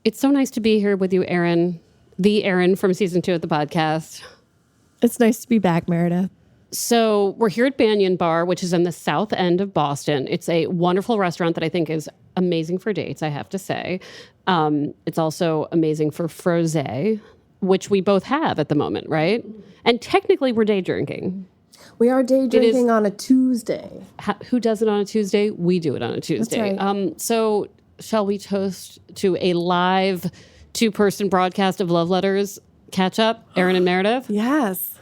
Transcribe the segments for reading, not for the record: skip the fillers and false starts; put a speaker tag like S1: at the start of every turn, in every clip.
S1: It's so nice to be here with you, Erin, the Erin from season 2 of the podcast.
S2: It's nice to be back, Meredith.
S1: So we're here at Banyan Bar, which is in the south end of Boston. It's a wonderful restaurant that I think is amazing for dates, I have to say. It's also amazing for frosé, which we both have at the moment, right? And technically we're day drinking.
S2: We are day drinking on a Tuesday.
S1: Who does it on a Tuesday? We do it on a Tuesday.
S2: That's right.
S1: So shall we toast to a live 2-person broadcast of Love Letters catch up, Erin and Meredith?
S2: Yes.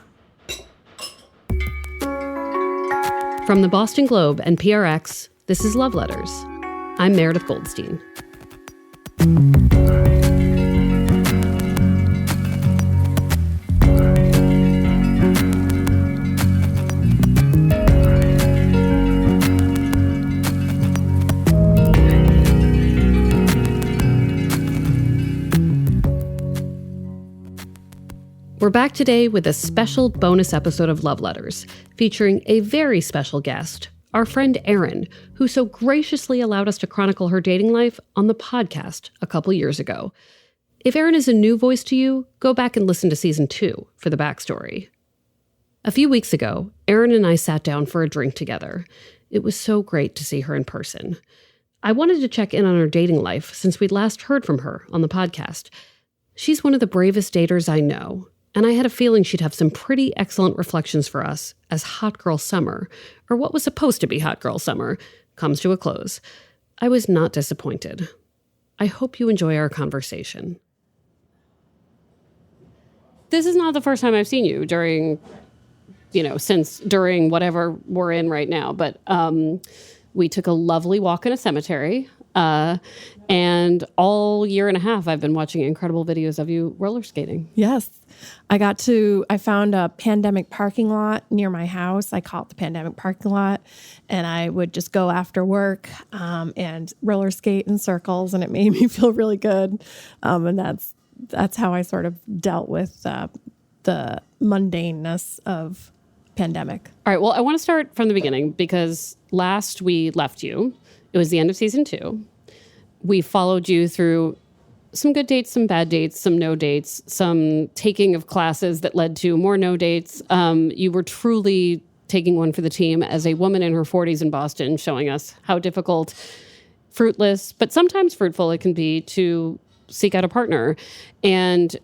S1: From the Boston Globe and PRX, this is Love Letters. I'm Meredith Goldstein. We're back today with a special bonus episode of Love Letters, featuring a very special guest, our friend Erin, who so graciously allowed us to chronicle her dating life on the podcast a couple years ago. If Erin is a new voice to you, go back and listen to season 2 for the backstory. A few weeks ago, Erin and I sat down for a drink together. It was so great to see her in person. I wanted to check in on her dating life since we'd last heard from her on the podcast. She's one of the bravest daters I know, and I had a feeling she'd have some pretty excellent reflections for us as Hot Girl Summer, or what was supposed to be Hot Girl Summer, comes to a close. I was not disappointed. I hope you enjoy our conversation. This is not the first time I've seen you during whatever we're in right now, but we took a lovely walk in a cemetery. And all year and a half, I've been watching incredible videos of you roller skating.
S2: Yes. I found a pandemic parking lot near my house. I call it the pandemic parking lot. And I would just go after work and roller skate in circles. And it made me feel really good. And that's how I sort of dealt with the mundaneness of pandemic.
S1: All right. Well, I want to start from the beginning because last we left you, it was the end of season 2. We followed you through some good dates, some bad dates, some no dates, some taking of classes that led to more no dates. You were truly taking one for the team as a woman in her 40s in Boston, showing us how difficult, fruitless, but sometimes fruitful it can be to seek out a partner. And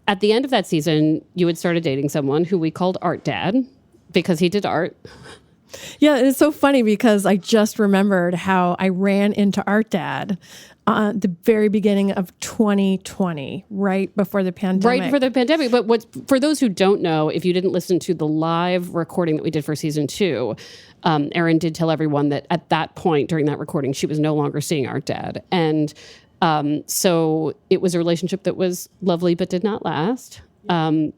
S1: at the end of that season, you had started dating someone who we called Art Dad because he did art.
S2: Yeah, it's so funny because I just remembered how I ran into Art Dad the very beginning of 2020, right before the pandemic.
S1: Right before the pandemic. But for those who don't know, if you didn't listen to the live recording that we did for season 2, Erin did tell everyone that at that point during that recording, she was no longer seeing Art Dad. And so it was a relationship that was lovely but did not last. I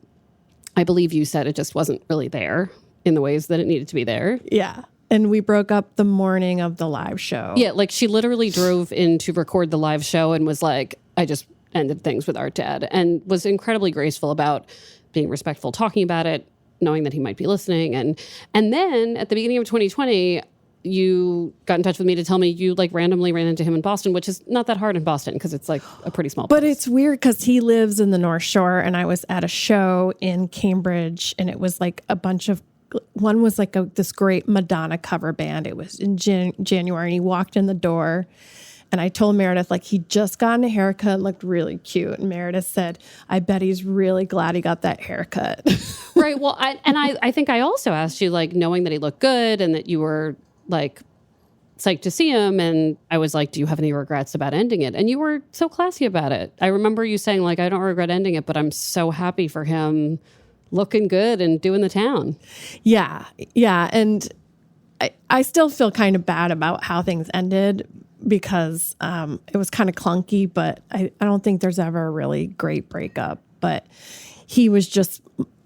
S1: believe you said it just wasn't really there in the ways that it needed to be there.
S2: Yeah. And we broke up the morning of the live show.
S1: Yeah, like she literally drove in to record the live show and was like, I just ended things with Art Dad, and was incredibly graceful about being respectful, talking about it, knowing that he might be listening. And then at the beginning of 2020, you got in touch with me to tell me you like randomly ran into him in Boston, which is not that hard in Boston because it's like a pretty small place.
S2: But it's weird because he lives in the North Shore and I was at a show in Cambridge and it was like a bunch of, one was like this great Madonna cover band. It was in January and he walked in the door and I told Meredith, like, he'd just gotten a haircut, looked really cute. And Meredith said, I bet he's really glad he got that haircut.
S1: Right. Well, I think I also asked you, like, knowing that he looked good and that you were like psyched to see him. And I was like, do you have any regrets about ending it? And you were so classy about it. I remember you saying, like, I don't regret ending it, but I'm so happy for him looking good and doing the town.
S2: Yeah. Yeah. And I still feel kind of bad about how things ended because it was kind of clunky, but I don't think there's ever a really great breakup. But he was just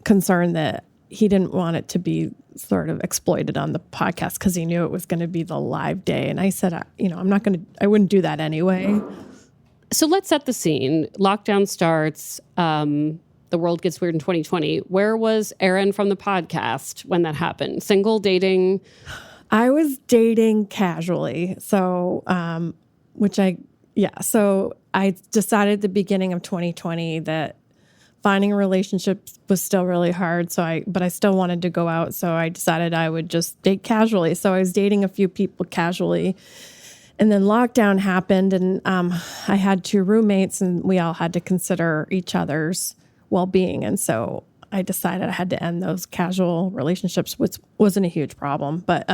S2: concerned that he didn't want it to be sort of exploited on the podcast because he knew it was going to be the live day. And I said, I wouldn't do that anyway.
S1: So let's set the scene. Lockdown starts. The world gets weird in 2020. Where was Erin from the podcast when that happened? Single, dating?
S2: I was dating casually. So, which I Yeah. So I decided at the beginning of 2020 that finding a relationship was still really hard. But I still wanted to go out. So I decided I would just date casually. So I was dating a few people casually. And then lockdown happened, and I had 2 roommates, and we all had to consider each other's well-being. And so I decided I had to end those casual relationships, which wasn't a huge problem. But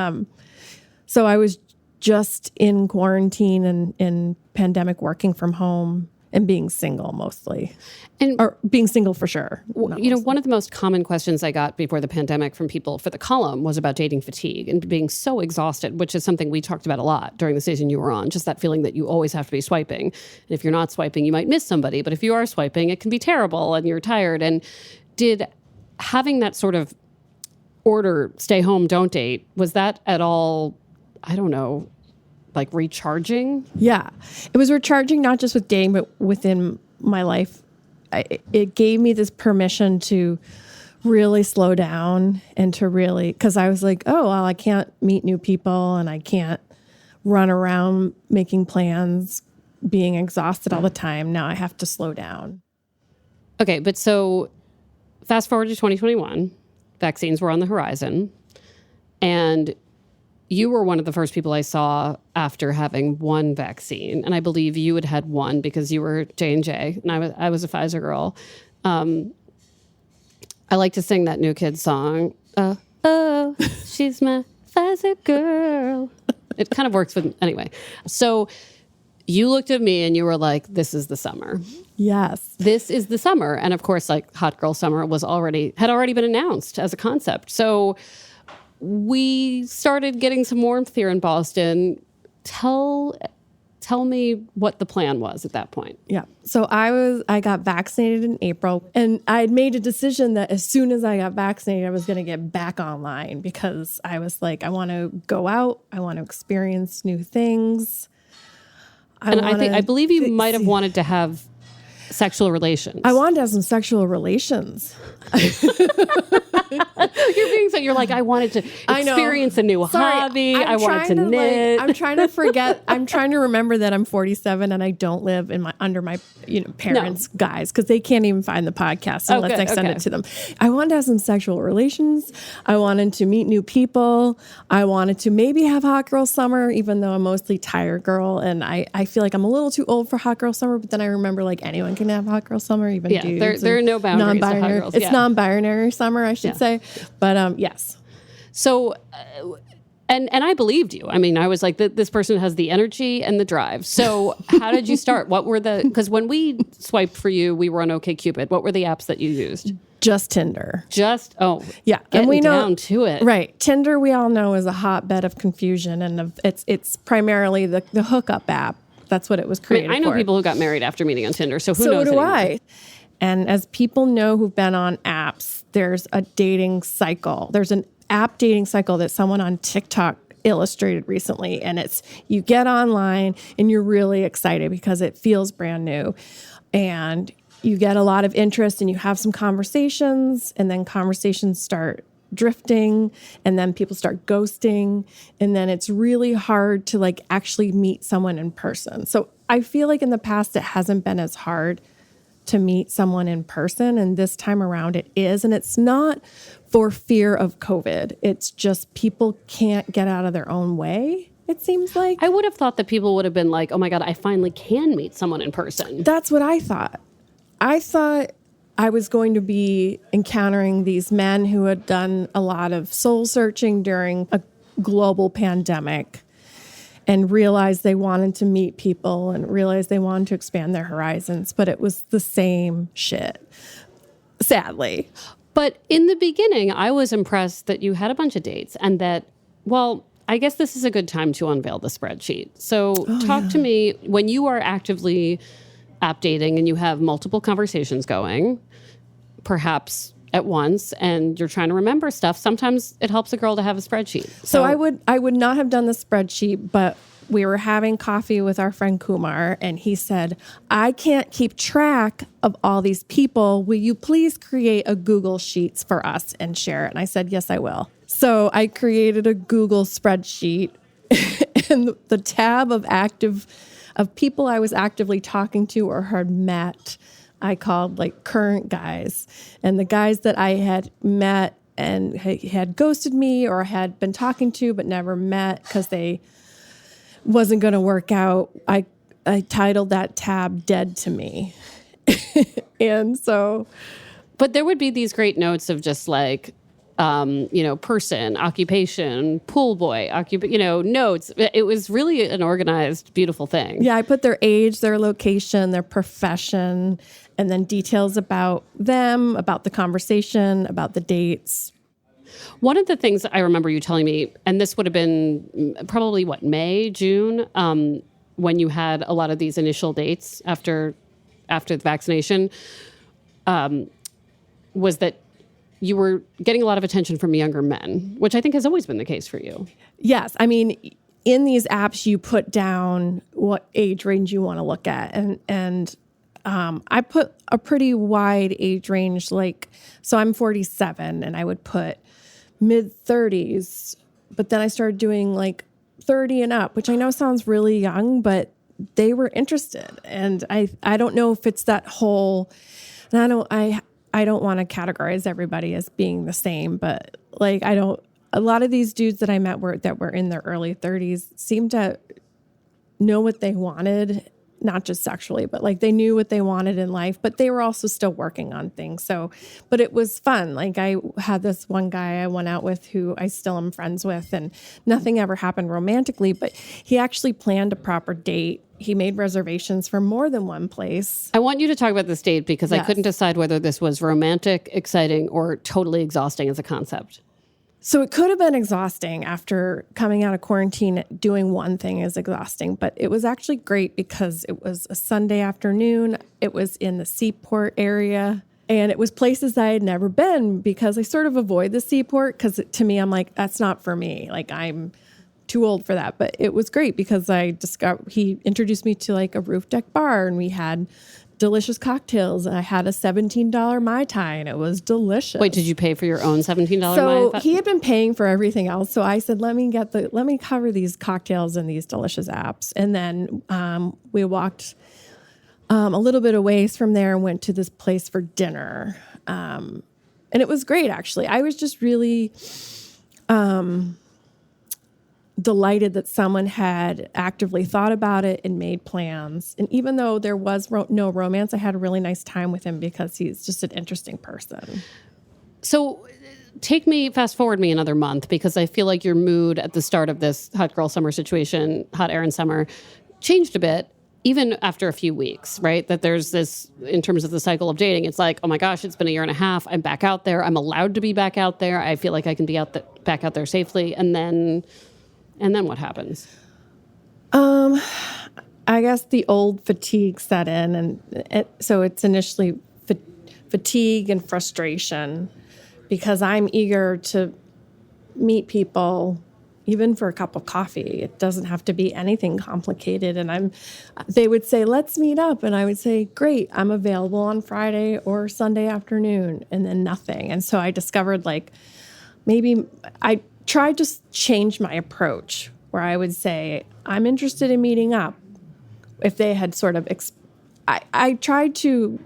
S2: so I was just in quarantine and in pandemic, working from home and being single mostly, or being single for sure.
S1: One of the most common questions I got before the pandemic from people for the column was about dating fatigue and being so exhausted, which is something we talked about a lot during the season you were on, just that feeling that you always have to be swiping. And if you're not swiping, you might miss somebody. But if you are swiping, it can be terrible and you're tired. And did having that sort of order, stay home, don't date, was that at all, I don't know, like recharging?
S2: Yeah, it was recharging, not just with dating, but within my life. It gave me this permission to really slow down and to really, because I was like, oh, well, I can't meet new people and I can't run around making plans, being exhausted all the time. Now I have to slow down.
S1: Okay, but so fast forward to 2021, vaccines were on the horizon, and you were one of the first people I saw after having one vaccine. And I believe you had had one because you were J&J, and I was a Pfizer girl. I like to sing that New Kids song, oh, she's my Pfizer girl. It kind of works with, anyway. So you looked at me and you were like, this is the summer.
S2: Yes.
S1: This is the summer. And of course, like Hot Girl Summer had already been announced as a concept. So we started getting some warmth here in Boston. Tell me what the plan was at that point.
S2: Yeah. So I got vaccinated in April, and I had made a decision that as soon as I got vaccinated, I was going to get back online because I was like, I want to go out. I want to experience new things.
S1: I believe you might have wanted to have sexual relations.
S2: I wanted to have some sexual relations.
S1: You're like, I wanted to experience a new hobby. I wanted to knit.
S2: I'm trying to forget. I'm trying to remember that I'm 47 and I don't live under my parents' guys, because they can't even find the podcast unless I send it to them. I wanted to have some sexual relations. I wanted to meet new people. I wanted to maybe have Hot Girl Summer, even though I'm mostly tired girl, and I feel like I'm a little too old for Hot Girl Summer. But then I remember, like, anyone can have Hot Girl Summer, even dudes.
S1: There are no boundaries to Hot Girls.
S2: It's non-binary summer, I should say. But yes.
S1: So, and I believed you. I mean, I was like, this person has the energy and the drive. So how did you start? Because when we swiped for you, we were on OkCupid. What were the apps that you used?
S2: Just Tinder.
S1: Yeah.
S2: And we know
S1: down to it.
S2: Right. Tinder, we all know, is a hotbed of confusion, and it's primarily the hookup app. That's what it was created for.
S1: I know people who got married after meeting on Tinder, so who knows
S2: So do
S1: anymore?
S2: I. And as people know who've been on apps, there's a dating cycle. There's an app dating cycle that someone on TikTok illustrated recently. And it's, you get online and you're really excited because it feels brand new. And you get a lot of interest and you have some conversations, and then conversations start drifting, and then people start ghosting. And then it's really hard to like actually meet someone in person. So I feel like in the past, it hasn't been as hard to meet someone in person, and this time around it is. And it's not for fear of COVID. It's just people can't get out of their own way, it seems like.
S1: I would have thought that people would have been like, oh my God, I finally can meet someone in person.
S2: That's what I thought. I thought I was going to be encountering these men who had done a lot of soul searching during a global pandemic, and realized they wanted to meet people and realized they wanted to expand their horizons. But it was the same shit, sadly.
S1: But in the beginning, I was impressed that you had a bunch of dates, and that, well, I guess this is a good time to unveil the spreadsheet. So talk to me, when you are actively app dating and you have multiple conversations going, perhaps at once, and you're trying to remember stuff, sometimes it helps a girl to have a spreadsheet.
S2: So I would not have done the spreadsheet, but we were having coffee with our friend Kumar, and he said, I can't keep track of all these people. Will you please create a Google Sheets for us and share it? And I said, yes, I will. So I created a Google spreadsheet, and the tab of active of people I was actively talking to or had met, I called like current guys. And the guys that I had met and had ghosted me or had been talking to but never met because they wasn't going to work out, I titled that tab Dead to Me. And so...
S1: But there would be these great notes of just like, person, occupation, pool boy, notes. It was really an organized, beautiful thing.
S2: Yeah, I put their age, their location, their profession, and then details about them, about the conversation, about the dates.
S1: One of the things I remember you telling me, and this would have been probably May, June, when you had a lot of these initial dates after the vaccination, was that you were getting a lot of attention from younger men, which I think has always been the case for you.
S2: Yes. I mean, in these apps, you put down what age range you want to look at. And I put a pretty wide age range, so I'm 47 and I would put mid 30s, but then I started doing 30 and up, which I know sounds really young, but they were interested. And I don't know if it's that whole, and I don't want to categorize everybody as being the same, but a lot of these dudes that I met that were in their early 30s seemed to know what they wanted, not just sexually, but they knew what they wanted in life, but they were also still working on things. So, but it was fun. I had this one guy I went out with who I still am friends with, and nothing ever happened romantically, but he actually planned a proper date. He made reservations for more than one place.
S1: I want you to talk about this date because
S2: Yes.
S1: I couldn't decide whether this was romantic, exciting, or totally exhausting as a concept.
S2: So it could have been exhausting after coming out of quarantine. Doing one thing is exhausting, but it was actually great because it was a Sunday afternoon. It was in the Seaport area, and it was places I had never been because I sort of avoid the Seaport because to me, I'm like, that's not for me. I'm too old for that. But it was great because he introduced me to a roof deck bar, and we had delicious cocktails. And I had a $17 Mai Tai, and it was delicious.
S1: Wait, did you pay for your own $17
S2: So
S1: Mai Tai?
S2: he had been paying for everything else. So I said, let me cover these cocktails and these delicious apps. And then we walked a little bit away from there and went to this place for dinner. And it was great, actually. I was just really delighted that someone had actively thought about it and made plans. And even though there was no romance, I had a really nice time with him because he's just an interesting person.
S1: So fast forward me another month, because I feel like your mood at the start of this hot girl summer situation, hot Erin summer, changed a bit, even after a few weeks, right? That there's this, in terms of the cycle of dating, it's like, oh my gosh, it's been a year and a half. I'm back out there. I'm allowed to be back out there. I feel like I can be back out there safely. And then what happens?
S2: I guess the old fatigue set in, and so it's initially fatigue and frustration because I'm eager to meet people, even for a cup of coffee. It doesn't have to be anything complicated. And they would say, let's meet up. And I would say, great, I'm available on Friday or Sunday afternoon, and then nothing. And so I discovered maybe I tried to change my approach where I would say, I'm interested in meeting up. If they had sort of, I tried to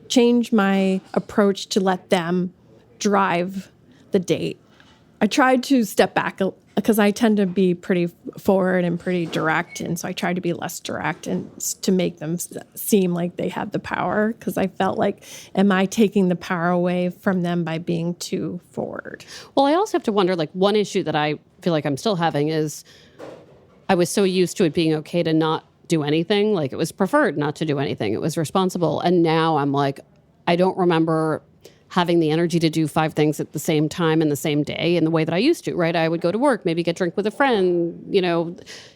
S2: change my approach to let them drive the date. I tried to step back because I tend to be pretty forward and pretty direct. And so I tried to be less direct and to make them seem like they had the power, because I felt like, am I taking the power away from them by being too forward?
S1: Well, I also have to wonder, one issue that I feel like I'm still having is I was so used to it being okay to not do anything. It was preferred not to do anything. It was responsible. And now I'm I don't remember having the energy to do 5 things at the same time in the same day in the way that I used to, right? I would go to work, maybe get drink with a friend,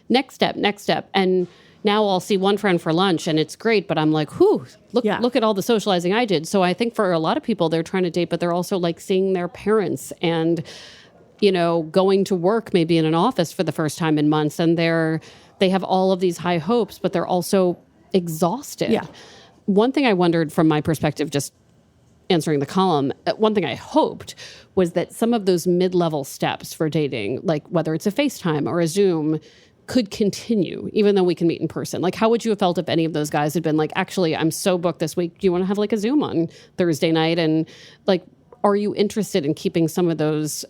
S1: next step. And now I'll see one friend for lunch and it's great, but I'm like, whew, look at all the socializing I did. So I think for a lot of people, they're trying to date, but they're also seeing their parents and, going to work maybe in an office for the first time in months. And they have all of these high hopes, but they're also exhausted.
S2: Yeah.
S1: One thing I wondered from my perspective, just answering the column, one thing I hoped was that some of those mid-level steps for dating, whether it's a FaceTime or a Zoom, could continue even though we can meet in person? Like, how would you have felt if any of those guys had been like, actually, I'm so booked this week. Do you want to have like a Zoom on Thursday night? And like, are you interested in keeping some of those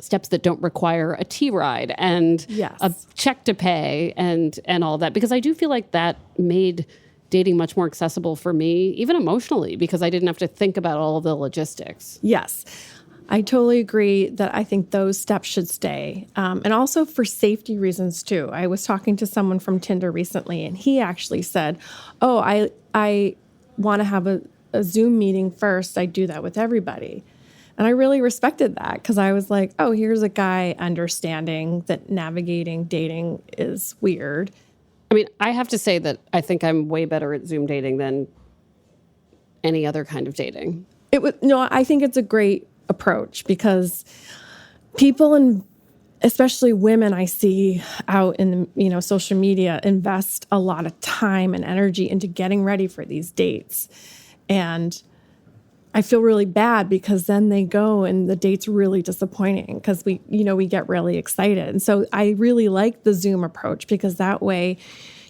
S1: steps that don't require a tea ride and a check to pay and all that? Because I do feel like that made dating much more accessible for me, even emotionally, because I didn't have to think about all of the logistics.
S2: Yes. I totally agree that I think those steps should stay. And also for safety reasons too. I was talking to someone from Tinder recently, and he actually said, oh, I want to have a Zoom meeting first. I do that with everybody. And I really respected that because I was like, oh, here's a guy understanding that navigating dating is weird.
S1: I mean, I have to say that I think I'm way better at Zoom dating than any other kind of dating.
S2: I think it's a great approach because people, and especially women I see out in social media, invest a lot of time and energy into getting ready for these dates. And I feel really bad because then they go and the date's really disappointing because we get really excited. And so I really like the Zoom approach because that way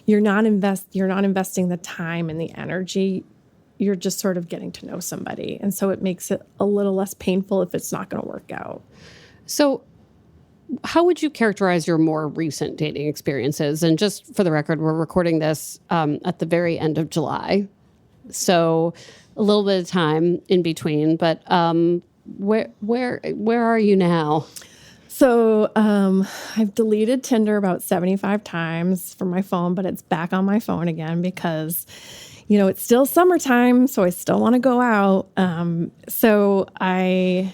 S2: you're not investing the time and the energy. You're just sort of getting to know somebody. And so it makes it a little less painful if it's not going to work out.
S1: So how would you characterize your more recent dating experiences? And just for the record, we're recording this at the very end of July. So a little bit of time in between, but where are you now?
S2: So I've deleted Tinder about 75 times from my phone, but it's back on my phone again because, it's still summertime, so I still want to go out. So I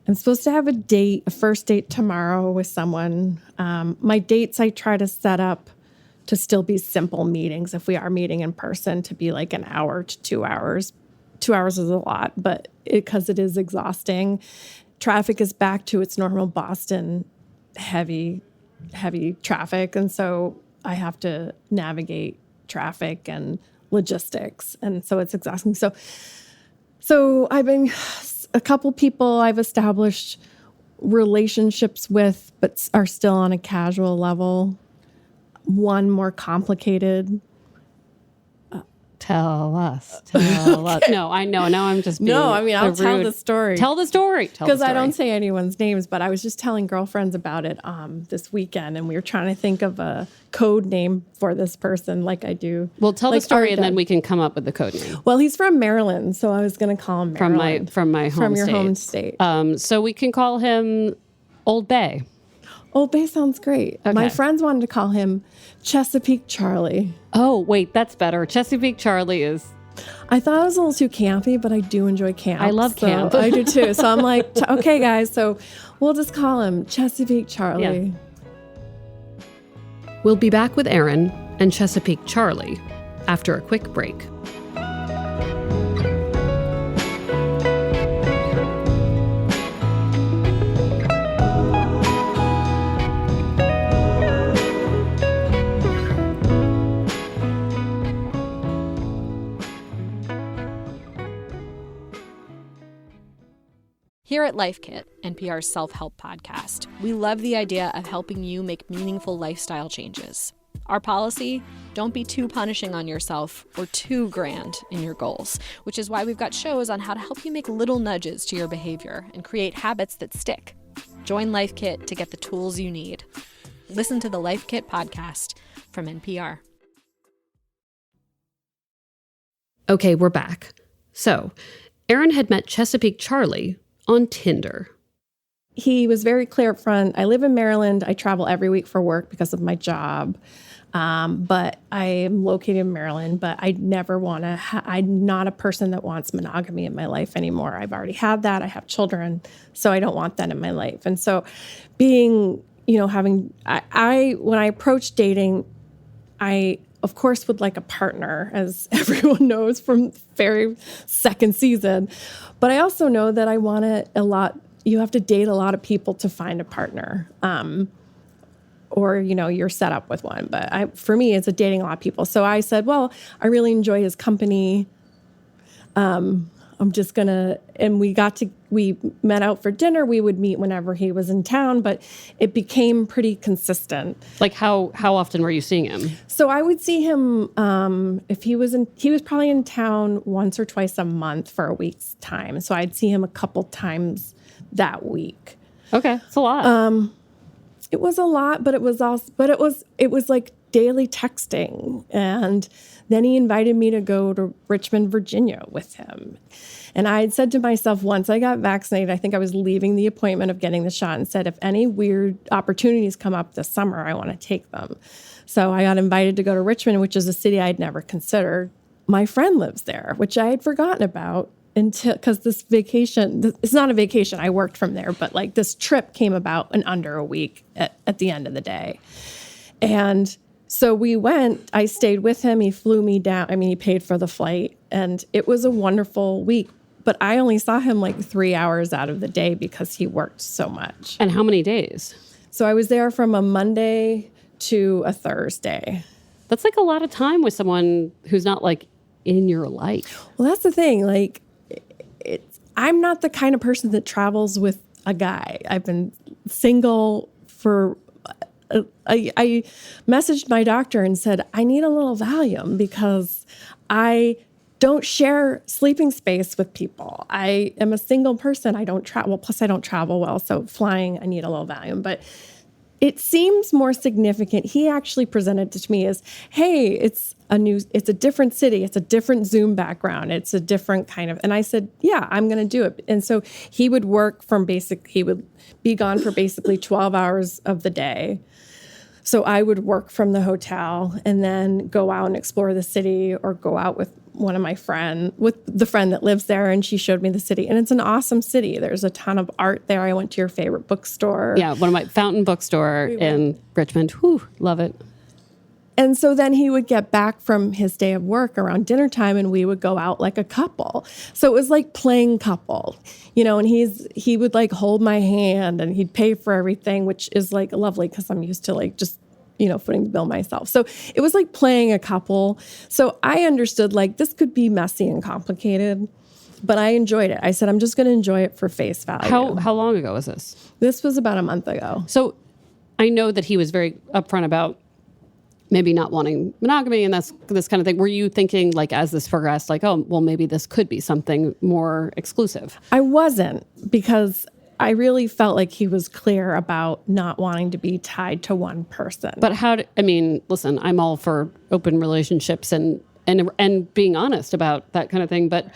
S2: am supposed to have a first date tomorrow with someone. My dates I try to set up to still be simple meetings. If we are meeting in person, to be like an hour to 2 hours. 2 hours is a lot, but because it is exhausting. Traffic is back to its normal Boston heavy traffic. And so I have to navigate traffic and logistics. And so it's exhausting. So I've been a couple people I've established relationships with, but are still on a casual level. One more complicated.
S1: Tell us. No, I know. Now I'm just being
S2: I'll tell the story.
S1: Tell the story.
S2: Because I don't say anyone's names, but I was just telling girlfriends about it this weekend, and we were trying to think of a code name for this person like I do.
S1: Well, tell the story, and then we can come up with the code name.
S2: Well, he's from Maryland, so I was going to call him Maryland.
S1: From my home
S2: From your
S1: state.
S2: home state.
S1: So we can call him Old Bay.
S2: Old Bay sounds great. Okay. My friends wanted to call him Chesapeake Charlie.
S1: Oh, wait, that's better. Chesapeake Charlie is...
S2: I thought it was a little too campy, but I do enjoy camp.
S1: I love camp.
S2: I do too. So I'm like, okay, guys, so we'll just call him Chesapeake Charlie.
S1: Yeah. We'll be back with Erin and Chesapeake Charlie after a quick break.
S3: Here at Life Kit, NPR's self-help podcast, we love the idea of helping you make meaningful lifestyle changes. Our policy, don't be too punishing on yourself or too grand in your goals, which is why we've got shows on how to help you make little nudges to your behavior and create habits that stick. Join Life Kit to get the tools you need. Listen to the Life Kit podcast from NPR.
S1: Okay, we're back. So, Erin had met Chesapeake Charlie on Tinder.
S2: He was very clear up front. I live in Maryland. I travel every week for work because of my job. But I am located in Maryland, but I never want to, I'm not a person that wants monogamy in my life anymore. I've already had that. I have children, so I don't want that in my life. And so being, when I approach dating, I, of course, would like a partner, as everyone knows from very second season. But I also know that I want you have to date a lot of people to find a partner. Or, you're set up with one. But for me, it's dating a lot of people. So I said, well, I really enjoy his company. I'm just going to, and we met out for dinner. We would meet whenever he was in town, but it became pretty consistent.
S1: Like how often were you seeing him?
S2: So I would see him if he was probably in town once or twice a month for a week's time. So I'd see him a couple times that week.
S1: Okay, it's a lot.
S2: It was a lot, but it was like daily texting. And then he invited me to go to Richmond, Virginia with him. And I had said to myself, once I got vaccinated, I think I was leaving the appointment of getting the shot, and said, if any weird opportunities come up this summer, I want to take them. So I got invited to go to Richmond, which is a city I'd never considered. My friend lives there, which I had forgotten about because this vacation, it's not a vacation, I worked from there, but like this trip came about in under a week at the end of the day. And so we went, I stayed with him. He flew me down. I mean, he paid for the flight, and it was a wonderful week, but I only saw him like 3 hours out of the day because he worked so much.
S1: And how many days?
S2: So I was there from a Monday to a Thursday.
S1: That's like a lot of time with someone who's not like in your life.
S2: Well, that's the thing. Like, I'm not the kind of person that travels with a guy. I've been single for, I messaged my doctor and said, I need a little Valium because I don't share sleeping space with people. I am a single person. I don't travel. Plus, I don't travel well. So flying, I need a little Valium. But it seems more significant. He actually presented it to me as, hey, it's a different city. It's a different Zoom background. It's a different kind of, and I said, yeah, I'm going to do it. And so he would he would be gone for basically 12 hours of the day. So I would work from the hotel and then go out and explore the city, or go out with with the friend that lives there, and she showed me the city. And it's an awesome city. There's a ton of art there. I went to your favorite bookstore.
S1: Yeah, one of my Fountain Bookstore in Richmond. Whew, love it.
S2: And so then he would get back from his day of work around dinner time, and we would go out like a couple. So it was like playing couple, and he would like hold my hand, and he'd pay for everything, which is like lovely because I'm used to like just, footing the bill myself. So it was like playing a couple. So I understood like this could be messy and complicated, but I enjoyed it. I said, I'm just going to enjoy it for face value.
S1: How long ago was this?
S2: This was about a month ago.
S1: So I know that he was very upfront about maybe not wanting monogamy and that's this kind of thing. Were you thinking, like, as this progressed, like, oh, well, maybe this could be something more exclusive?
S2: I wasn't, because I really felt like he was clear about not wanting to be tied to one person.
S1: But listen, I'm all for open relationships and being honest about that kind of thing. But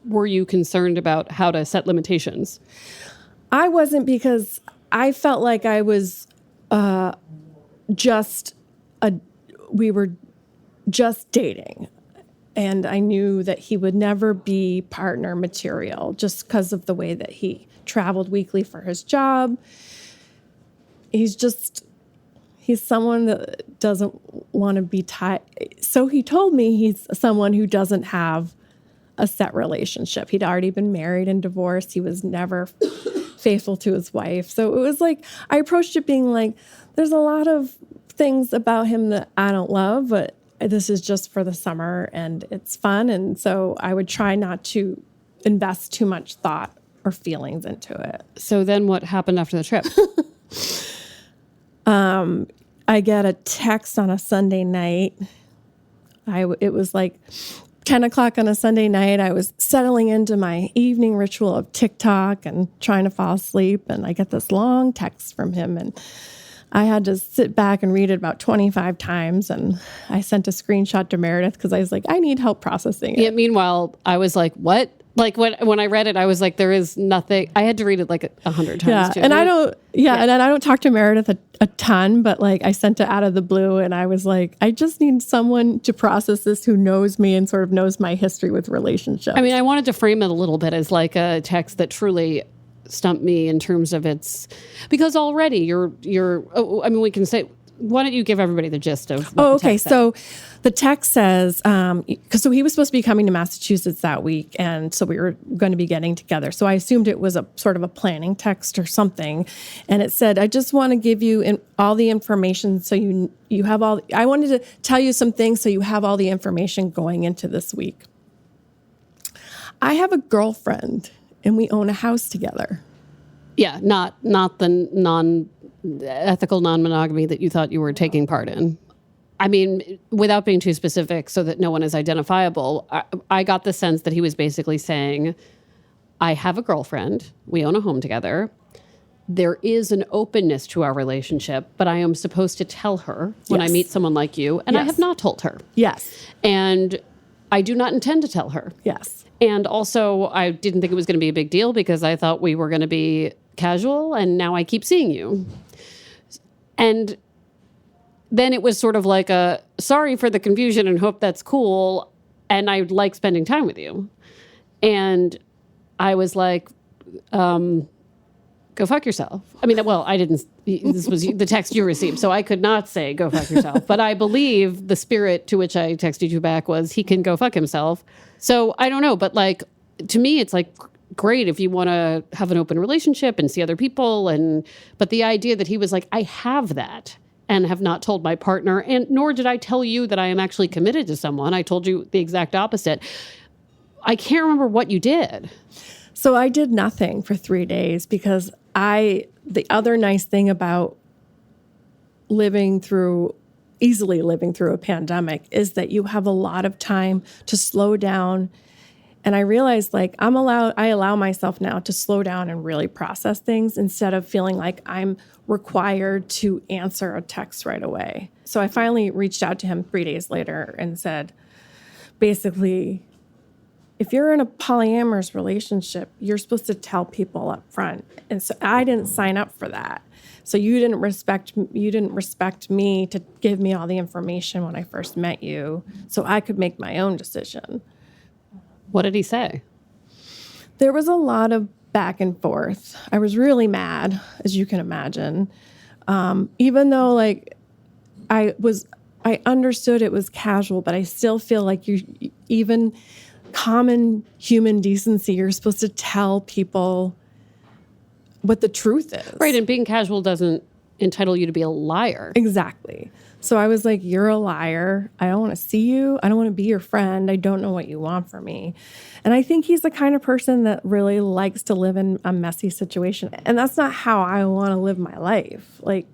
S1: were you concerned about how to set limitations?
S2: I wasn't, because I felt like I was we were just dating. And I knew that he would never be partner material just because of the way that he traveled weekly for his job. He's someone that doesn't want to be tied. So he told me he's someone who doesn't have a set relationship. He'd already been married and divorced. He was never faithful to his wife. So it was like, I approached it being like, there's a lot of things about him that I don't love, but this is just for the summer and it's fun. And so I would try not to invest too much thought or feelings into it.
S1: So then what happened after the trip?
S2: I get a text on a Sunday night. It was like 10 o'clock on a Sunday night. I was settling into my evening ritual of TikTok and trying to fall asleep. And I get this long text from him, and I had to sit back and read it about 25 times. And I sent a screenshot to Meredith because I was like, I need help processing it.
S1: Yeah, meanwhile, I was like, what? Like when I read it, I was like, there is nothing. I had to read it like 100 times.
S2: Yeah,
S1: too.
S2: And and then I don't talk to Meredith a ton, but like I sent it out of the blue, and I was like, I just need someone to process this who knows me and sort of knows my history with relationships.
S1: I mean, I wanted to frame it a little bit as like a text that truly stumped me in terms of because already we can say, why don't you give everybody the gist of what the text said?
S2: So the text says, so he was supposed to be coming to Massachusetts that week, and so we were going to be getting together. So I assumed it was a sort of a planning text or something. And it said, I just want to give you all the information so you have I wanted to tell you some things so you have all the information going into this week. I have a girlfriend and we own a house together.
S1: Yeah, not the non-ethical non-monogamy that you thought you were taking part in. I mean, without being too specific so that no one is identifiable, I got the sense that he was basically saying, I have a girlfriend, we own a home together, there is an openness to our relationship, but I am supposed to tell her when I meet someone like you, and I have not told her.
S2: Yes.
S1: And I do not intend to tell her.
S2: Yes.
S1: And also, I didn't think it was going to be a big deal because I thought we were going to be casual, and now I keep seeing you. And then it was sort of like a, sorry for the confusion and hope that's cool, and I like spending time with you. And I was like, go fuck yourself. I mean, well, I didn't, this was the text you received, so I could not say go fuck yourself. But I believe the spirit to which I texted you back was he can go fuck himself. So I don't know, but like, to me, it's like, great if you want to have an open relationship and see other people. But the idea that he was like, I have that and have not told my partner, and nor did I tell you that I am actually committed to someone. I told you the exact opposite. I can't remember what you did.
S2: So I did nothing for 3 days because the other nice thing about easily living through a pandemic is that you have a lot of time to slow down. And I realized like I allow myself now to slow down and really process things instead of feeling like I'm required to answer a text right away. So I finally reached out to him 3 days later and said, basically, if you're in a polyamorous relationship, you're supposed to tell people up front. And so I didn't sign up for that. So you didn't respect me to give me all the information when I first met you so I could make my own decision.
S1: What did he say?
S2: There was a lot of back and forth. I was really mad, as you can imagine. Even though like I understood it was casual, but I still feel like even common human decency, you're supposed to tell people what the truth is.
S1: Right, and being casual doesn't entitle you to be a liar.
S2: Exactly. So I was like, you're a liar. I don't want to see you. I don't want to be your friend. I don't know what you want from me. And I think he's the kind of person that really likes to live in a messy situation. And that's not how I want to live my life. Like,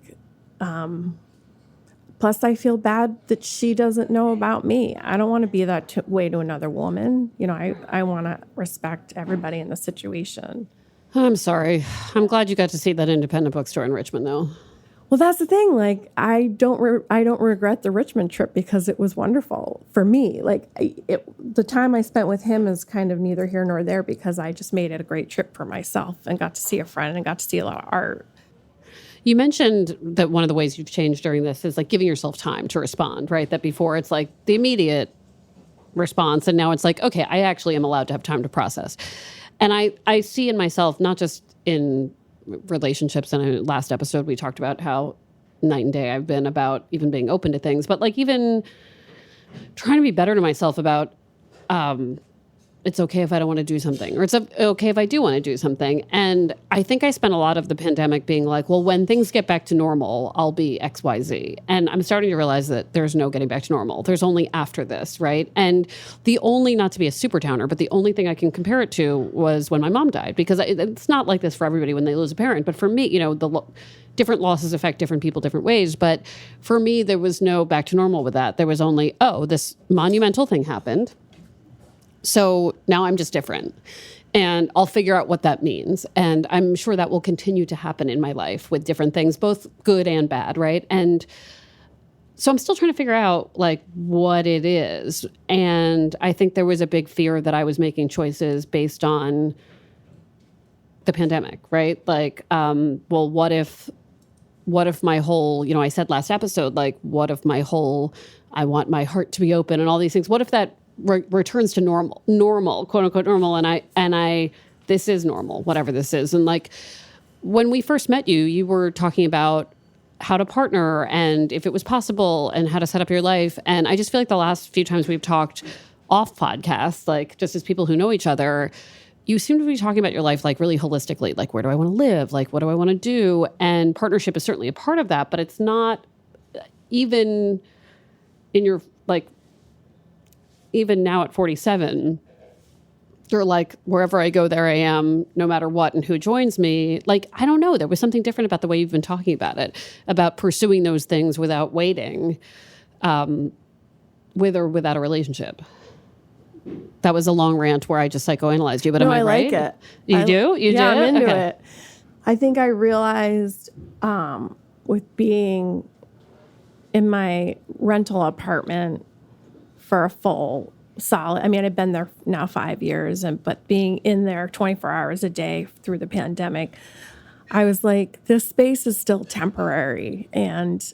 S2: plus I feel bad that she doesn't know about me. I don't want to be that way to another woman. You know, I want to respect everybody in the situation.
S1: I'm sorry. I'm glad you got to see that independent bookstore in Richmond, though.
S2: Well, that's the thing. Like, I don't regret the Richmond trip because it was wonderful for me. Like, the time I spent with him is kind of neither here nor there because I just made it a great trip for myself and got to see a friend and got to see a lot of art.
S1: You mentioned that one of the ways you've changed during this is like giving yourself time to respond, right? That before it's like the immediate response, and now it's like, okay, I actually am allowed to have time to process. And I see in myself, not just in relationships, and in the last episode we talked about how night and day I've been about even being open to things, but like even trying to be better to myself about it's okay if I don't want to do something, or it's okay if I do want to do something. And I think I spent a lot of the pandemic being like, well, when things get back to normal, I'll be XYZ. And I'm starting to realize that there's no getting back to normal. There's only after this, right? And the only, not to be a super downer, but the only thing I can compare it to was when my mom died, because it's not like this for everybody when they lose a parent. But for me, you know, different losses affect different people different ways. But for me, there was no back to normal with that. There was only, oh, this monumental thing happened. So now I'm just different, and I'll figure out what that means. And I'm sure that will continue to happen in my life with different things, both good and bad, right? And so I'm still trying to figure out like what it is. And I think there was a big fear that I was making choices based on the pandemic, right? Like, well, what if my whole, you know, I said last episode, like, what if my whole, I want my heart to be open and all these things, what if that returns to normal, quote unquote normal. And I, this is normal, whatever this is. And like, when we first met you, you were talking about how to partner and if it was possible and how to set up your life. And I just feel like the last few times we've talked off podcasts, like just as people who know each other, you seem to be talking about your life like really holistically, like where do I want to live? Like, what do I want to do? And partnership is certainly a part of that, but it's not even in your, like, even now at 47, Or like, wherever I go, there I am, no matter what, and who joins me. Like, I don't know. There was something different about the way you've been talking about it, about pursuing those things without waiting, with or without a relationship. That was a long rant where I just psychoanalyzed you, but am I right?
S2: like it.
S1: You do? You
S2: yeah,
S1: did?
S2: I'm into
S1: Okay.
S2: it. I think I realized with being in my rental apartment for a full solid, I mean, I've been there now 5 years, but being in there 24 hours a day through the pandemic, I was like, this space is still temporary, and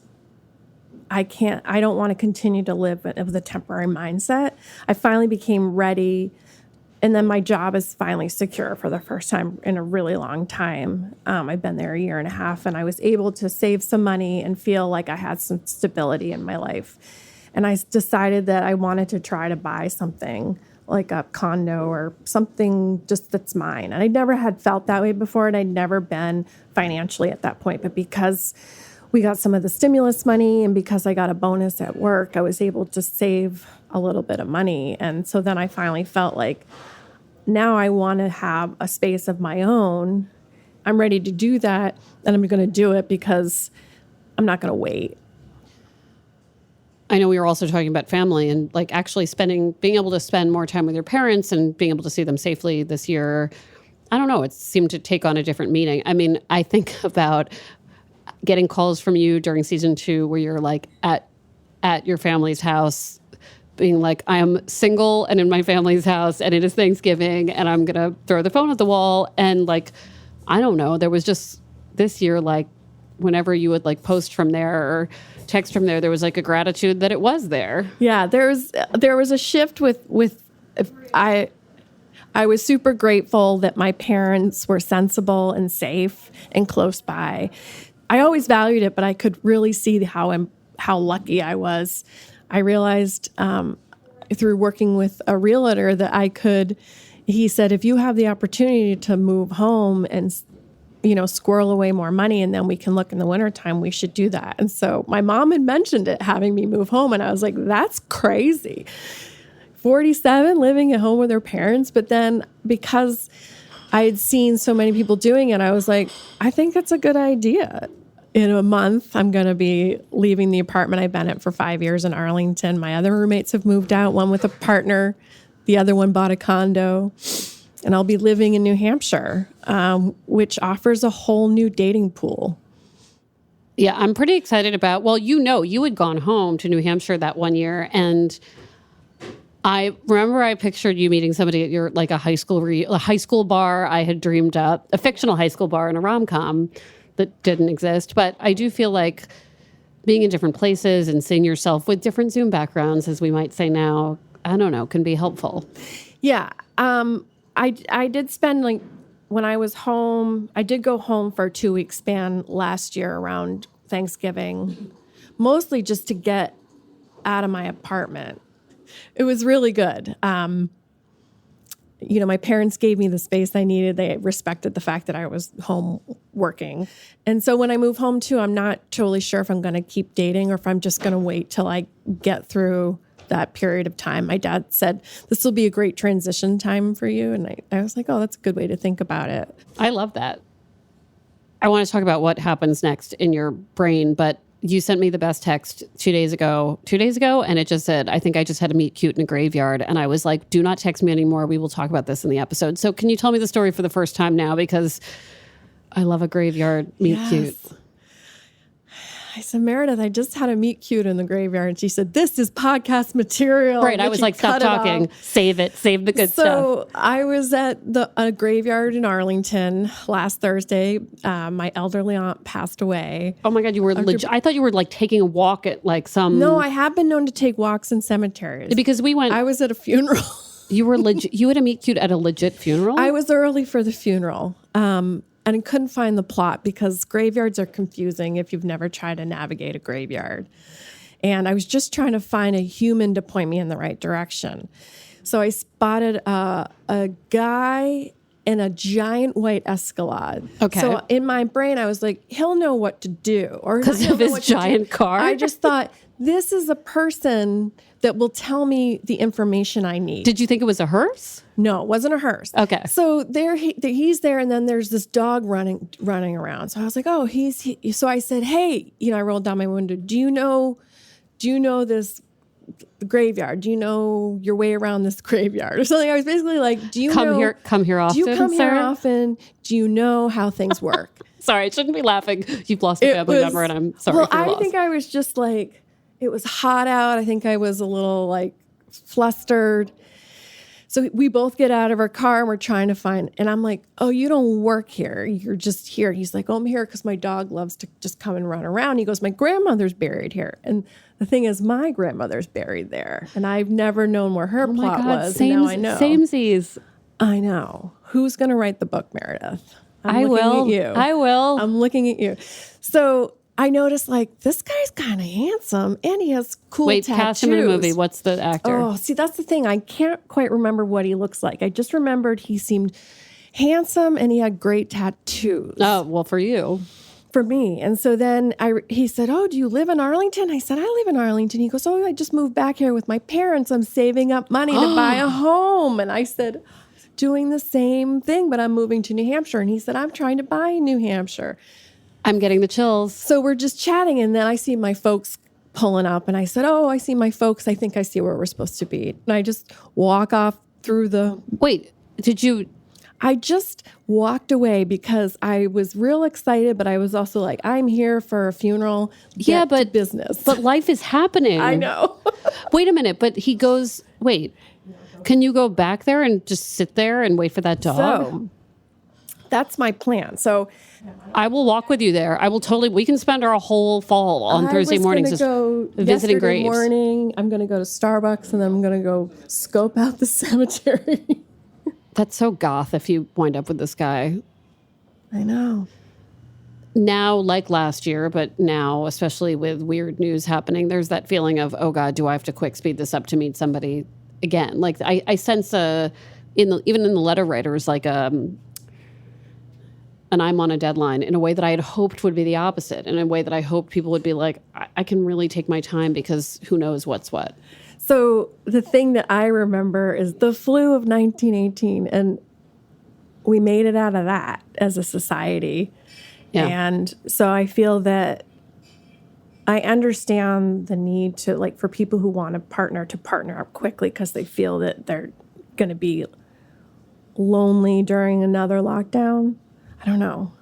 S2: I don't want to continue to live with a temporary mindset. I finally became ready, and then my job is finally secure for the first time in a really long time. I've been there a year and a half, and I was able to save some money and feel like I had some stability in my life. And I decided that I wanted to try to buy something like a condo or something just that's mine. And I never had felt that way before, and I'd never been financially at that point. But because we got some of the stimulus money and because I got a bonus at work, I was able to save a little bit of money. And so then I finally felt like, now I want to have a space of my own. I'm ready to do that, and I'm going to do it because I'm not going to wait.
S1: I know we were also talking about family and like actually being able to spend more time with your parents and being able to see them safely this year. I don't know. It seemed to take on a different meaning. I mean, I think about getting calls from you during season 2 where you're like at your family's house being like, I am single and in my family's house and it is Thanksgiving and I'm going to throw the phone at the wall. And like, I don't know, there was just this year, like whenever you would like post from there or text from there was like a gratitude that it was there.
S2: Yeah, there was a shift with I was super grateful that my parents were sensible and safe and close by. I always valued it, but I could really see how lucky I was. I realized through working with a realtor that he said, if you have the opportunity to move home and squirrel away more money, and then we can look in the wintertime, we should do that. And so my mom had mentioned it, having me move home. And I was like, that's crazy. 47, living at home with her parents. But then because I had seen so many people doing it, I was like, I think that's a good idea. In a month, I'm going to be leaving the apartment I've been at for 5 years in Arlington. My other roommates have moved out, one with a partner. The other one bought a condo. And I'll be living in New Hampshire, which offers a whole new dating pool.
S1: Yeah, I'm pretty excited about, well, you had gone home to New Hampshire that one year. And I remember I pictured you meeting somebody at your, like a high school bar I had dreamed up, a fictional high school bar in a rom-com that didn't exist. But I do feel like being in different places and seeing yourself with different Zoom backgrounds, as we might say now, I don't know, can be helpful.
S2: Yeah. I did spend, like, when I was home, I did go home for a 2-week span last year around Thanksgiving, mostly just to get out of my apartment. It was really good. My parents gave me the space I needed. They respected the fact that I was home working. And so when I move home too, I'm not totally sure if I'm going to keep dating or if I'm just going to wait till I get through that period of time. My dad said, this will be a great transition time for you. And I was like, oh, that's a good way to think about it.
S1: I love that. I want to talk about what happens next in your brain, but you sent me the best text 2 days ago, and it just said, I think I just had a meet cute in a graveyard. And I was like, do not text me anymore. We will talk about this in the episode. So can you tell me the story for the first time now? Because I love a graveyard meet cute.
S2: I said, Meredith, I just had a meet cute in the graveyard. And she said, this is podcast material.
S1: Right. I was like, stop talking. Save it. Save the good stuff.
S2: So I was at a graveyard in Arlington last Thursday. My elderly aunt passed away.
S1: Oh my God. You were I thought you were like taking a walk at like some.
S2: No, I have been known to take walks in cemeteries.
S1: Because I
S2: was at a funeral.
S1: You were legit. You had a meet cute at a legit funeral?
S2: I was early for the funeral. And I couldn't find the plot because graveyards are confusing if you've never tried to navigate a graveyard. And I was just trying to find a human to point me in the right direction. So I spotted a guy in a giant white Escalade.
S1: Okay.
S2: So in my brain, I was like, he'll know what to do.
S1: Because of his giant car?
S2: I just thought, this is a person that will tell me the information I need.
S1: Did you think it was a hearse?
S2: No, it wasn't a hearse.
S1: Okay.
S2: So he's there, and then there's this dog running around. So I was like, oh, so I said, hey, I rolled down my window. Do you know this graveyard? Do you know your way around this graveyard or something? I was basically like, do you
S1: come here often?
S2: Do you come
S1: Sarah?
S2: here often? Do you know how things work?
S1: Sorry, I shouldn't be laughing. You've lost a family member, and I'm sorry.
S2: Well,
S1: for your loss.
S2: I think I was just like, it was hot out. I think I was a little like flustered. So we both get out of our car and we're trying to find, and I'm like, oh, you don't work here. You're just here. He's like, oh, I'm here because my dog loves to just come and run around. He goes, my grandmother's buried here. And the thing is, my grandmother's buried there. And I've never known where her plot was. And now I know.
S1: Samesies.
S2: I know. Who's going to write the book, Meredith?
S1: I will.
S2: At you.
S1: I will.
S2: I'm looking at you. So I noticed, like, this guy's kind of handsome and he has cool tattoos.
S1: Cast him in a movie. What's the actor?
S2: Oh, see, that's the thing. I can't quite remember what he looks like. I just remembered he seemed handsome and he had great tattoos.
S1: Oh, well, for you.
S2: For me. And so then he said, oh, do you live in Arlington? I said, I live in Arlington. He goes, oh, I just moved back here with my parents. I'm saving up money to buy a home. And I said, doing the same thing, but I'm moving to New Hampshire. And he said, I'm trying to buy New Hampshire.
S1: I'm getting the chills.
S2: So we're just chatting, and then I see my folks pulling up, and I said, oh, I see my folks. I think I see where we're supposed to be. And I just walk off through the...
S1: Wait, did you...
S2: I just walked away because I was real excited, but I was also like, I'm here for a funeral. Get to business.
S1: But life is happening.
S2: I know.
S1: Wait a minute, but he goes, wait, can you go back there and just sit there and wait for that dog?
S2: So that's my plan. So
S1: I will walk with you there. we can spend our whole fall on Thursday mornings just visiting graves.
S2: Morning, I'm going to go to Starbucks, and then I'm going to go scope out the cemetery.
S1: That's so goth if you wind up with this guy.
S2: I know.
S1: Now, like last year, but now, especially with weird news happening, there's that feeling of, oh God, do I have to quick speed this up to meet somebody again? Like I sense even in the letter writers, like and I'm on a deadline in a way that I had hoped would be the opposite, in a way that I hoped people would be like, I can really take my time because who knows what's what.
S2: So the thing that I remember is the flu of 1918, and we made it out of that as a society. Yeah. And so I feel that I understand the need to, like, for people who want to partner up quickly because they feel that they're going to be lonely during another lockdown. I don't know.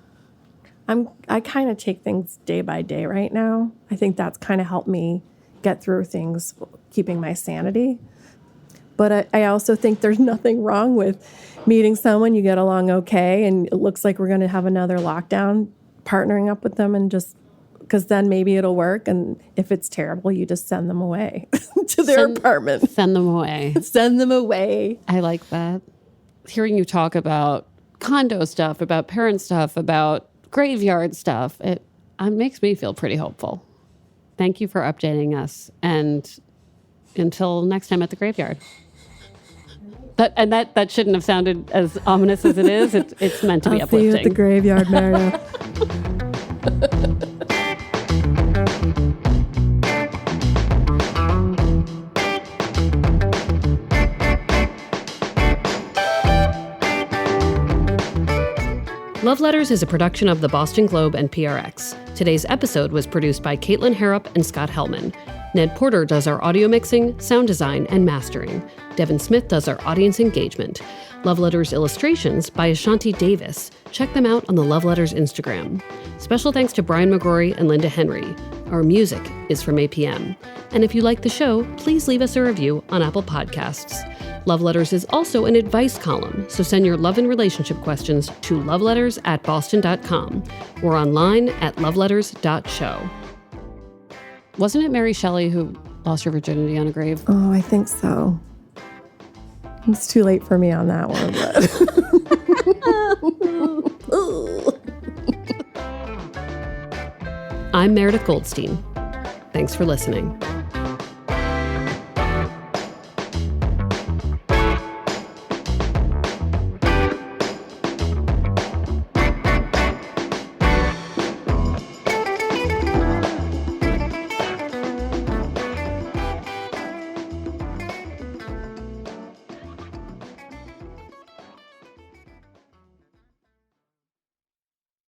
S2: I kind of take things day by day right now. I think that's kind of helped me get through things, keeping my sanity. But I also think there's nothing wrong with meeting someone, you get along okay, and it looks like we're going to have another lockdown, partnering up with them, and just, because then maybe it'll work. And if it's terrible, you just send them away to their apartment.
S1: Send them away.
S2: Send them away.
S1: I like that. Hearing you talk about condo stuff, about parent stuff, about graveyard stuff, it makes me feel pretty hopeful. Thank you for updating us, and until next time at the graveyard. That shouldn't have sounded as ominous as it is. It's meant to be uplifting.
S2: See you at the graveyard, Meredith.
S1: Love Letters is a production of the Boston Globe and PRX. Today's episode was produced by Caitlin Harrop and Scott Hellman. Ned Porter does our audio mixing, sound design, and mastering. Devin Smith does our audience engagement. Love Letters illustrations by Ashanti Davis. Check them out on the Love Letters Instagram. Special thanks to Brian McGrory and Linda Henry. Our music is from APM. And if you like the show, please leave us a review on Apple Podcasts. Love Letters is also an advice column, so send your love and relationship questions to loveletters@boston.com or online at loveletters.show. Wasn't it Mary Shelley who lost her virginity on a grave?
S2: Oh, I think so. It's too late for me on that one, but...
S1: I'm Meredith Goldstein. Thanks for listening.